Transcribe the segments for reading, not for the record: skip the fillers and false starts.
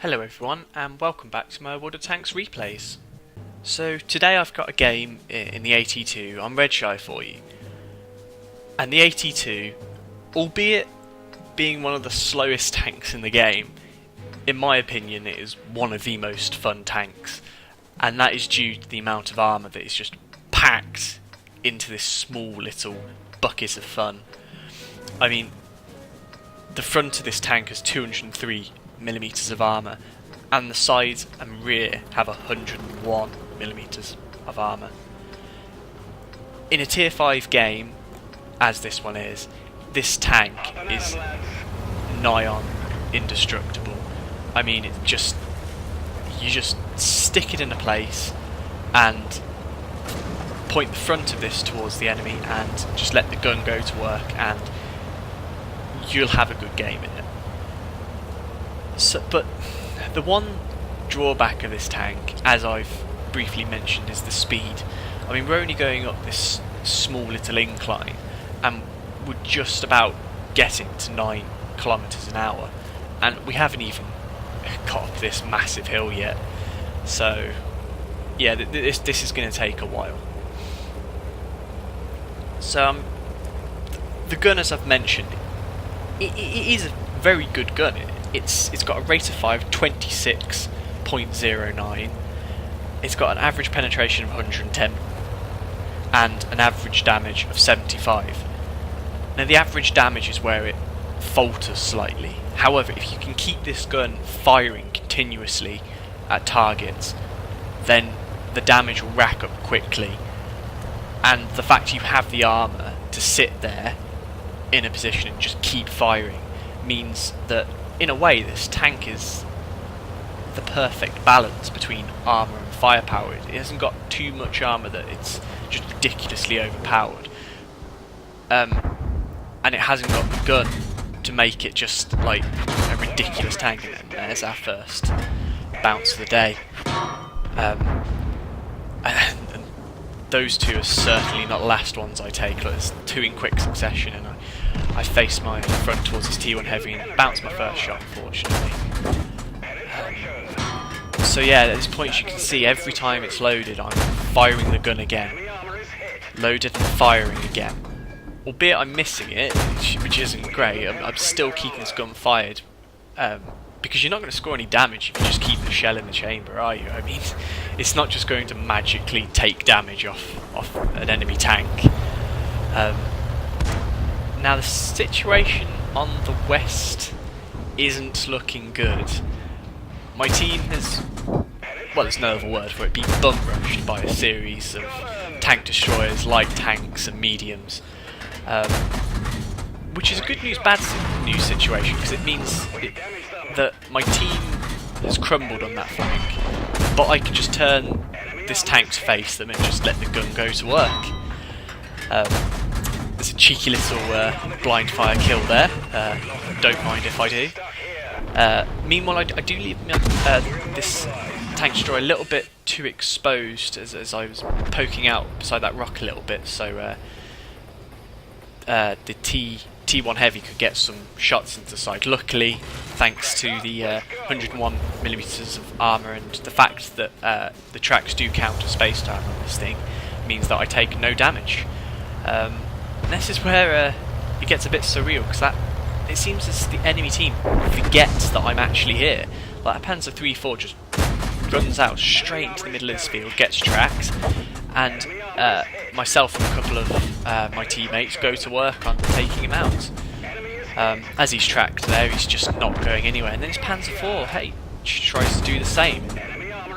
Hello everyone and welcome back to my World of Tanks replays. So today I've got a game in the AT-2 on Red Shy for you. And the AT-2, albeit being one of the slowest tanks in the game, in my opinion it is one of the most fun tanks. And that is due to the amount of armour that is just packed into this small little bucket of fun. I mean, the front of this tank has 203mm of armour, and the sides and rear have 101mm of armour. In a tier 5 game, as this one is, this tank is nigh on indestructible. I mean, you just stick it in a place and point the front of this towards the enemy and just let the gun go to work and you'll have a good game in it. So, but the one drawback of this tank, as I've briefly mentioned, is the speed. I mean, we're only going up this small little incline and we're just about getting to 9 kilometers an hour, and we haven't even got up this massive hill yet. So yeah, this is going to take a while. So the gun, as I've mentioned, it is a very good gun. It's got a rate of fire of 26.09. It's got an average penetration of 110 and an average damage of 75. Now the average damage is where it falters slightly. However, if you can keep this gun firing continuously at targets, then the damage will rack up quickly. And the fact you have the armour to sit there in a position and just keep firing means that, in a way, this tank is the perfect balance between armour and firepower. It hasn't got too much armour that it's just ridiculously overpowered, and it hasn't got the gun to make it just like a ridiculous tank. And there's our first bounce of the day. And those two are certainly not the last ones I take. Look, there's 2 in quick succession, and I face my front towards this T1 heavy and bounce my first shot, unfortunately. So yeah, at this point, as you can see, every time it's loaded, I'm firing the gun again. Loaded and firing again. Albeit I'm missing it, which isn't great, I'm still keeping this gun fired. Because you're not going to score any damage if you just keep the shell in the chamber, are you? I mean, it's not just going to magically take damage off an enemy tank. Now the situation on the west isn't looking good. My team has, well, there's no other word for it, been bum rushed by a series of tank destroyers, light tanks and mediums. Which is a good news, bad news situation, because it means that my team has crumbled on that flank, but I can just turn this tank to face them and just let the gun go to work. There's a cheeky little blind fire kill there, don't mind if I do. Meanwhile, I do leave this tank destroyer a little bit too exposed as I was poking out beside that rock a little bit, so the T1 heavy could get some shots into the side. Luckily, thanks to the 101mm of armour and the fact that the tracks do count as space time on this thing, means that I take no damage. And this is where it gets a bit surreal, because it seems as the enemy team forgets that I'm actually here. Like, a Panzer 3-4 just runs out straight into the middle of this field, gets tracked, and myself and a couple of my teammates go to work on taking him out. As he's tracked there, he's just not going anywhere, and then his Panzer 4, hey, tries to do the same.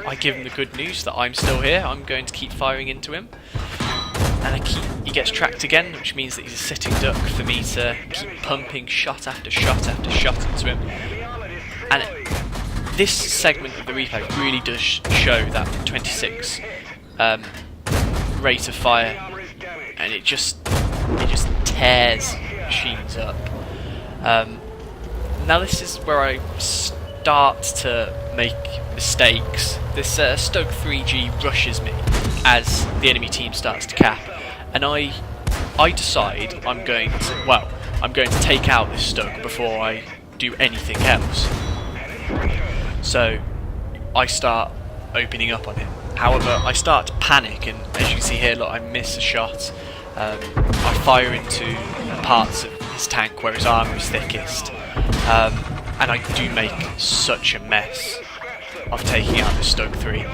I give him the good news that I'm still here, I'm going to keep firing into him, and he gets tracked again, which means that he's a sitting duck for me to keep pumping shot after shot after shot into him. And this segment of the replay really does show that 26 rate of fire, and it just tears machines up. Now this is where I start to make mistakes. This Stoke 3G rushes me as the enemy team starts to cap, and I decide I'm going to take out this Stoke before I do anything else. So I start opening up on him. However, I start to panic, and as you can see here, look, I miss a shot. I fire into parts of his tank where his armour is thickest, and I do make such a mess of taking out this Stug 3.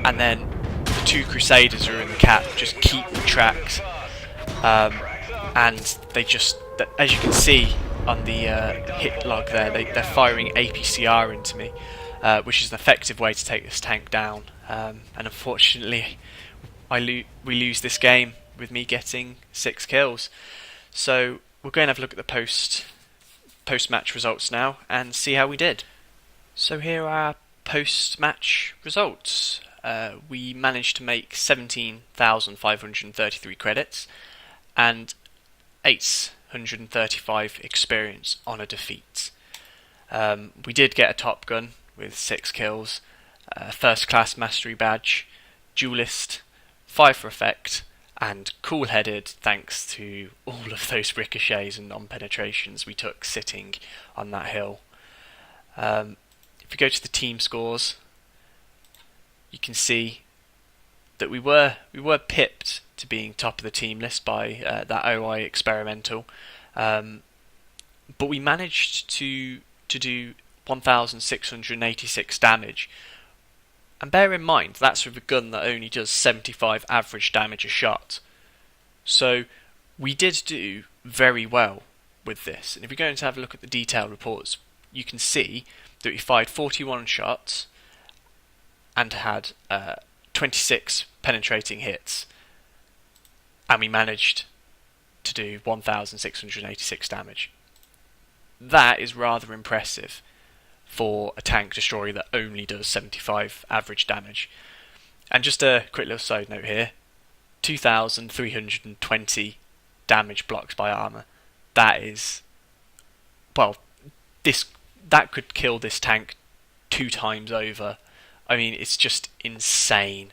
And then the two Crusaders are in the cap, just keep the tracks, and they just, as you can see on the hit log there, they're firing APCR into me, which is an effective way to take this tank down. And unfortunately, we lose this game with me getting 6 kills. So we'll go and have a look at the post-match results now and see how we did. So here are our post-match results. We managed to make 17,533 credits and 835 experience on a defeat. We did get a Top Gun with 6 kills, First Class Mastery Badge, Duelist, 5 for effect, and Cool-Headed thanks to all of those ricochets and non-penetrations we took sitting on that hill. If we go to the team scores, you can see that we were pipped to being top of the team list by that OI experimental, but we managed to do 1,686 damage. And bear in mind, that's with a gun that only does 75 average damage a shot. So we did do very well with this. And if we go into have a look at the detailed reports, you can see that we fired 41 shots and had 26 penetrating hits. And we managed to do 1,686 damage. That is rather impressive for a tank destroyer that only does 75 average damage. And just a quick little side note here, 2,320 damage blocks by armour. That is, well, that could kill this tank 2 times over. I mean, it's just insane,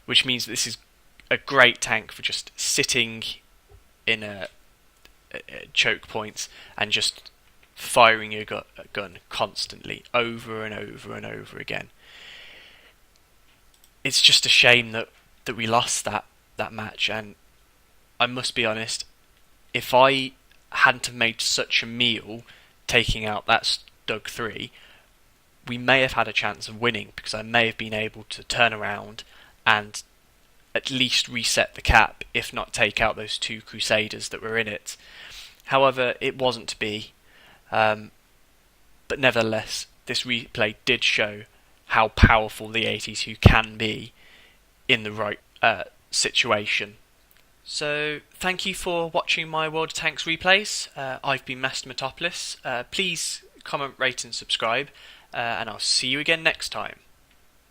which means this is a great tank for just sitting in a choke points and just firing your gun constantly over and over and over again. It's just a shame that we lost that match, and I must be honest, if I hadn't have made such a meal taking out that Stug 3, we may have had a chance of winning, because I may have been able to turn around and at least reset the cap, if not take out those 2 Crusaders that were in it. However, it wasn't to be. But nevertheless, this replay did show how powerful the AT-2 can be in the right situation. So, thank you for watching my World of Tanks replays. I've been Master Metopoulos. Please comment, rate and subscribe, and I'll see you again next time.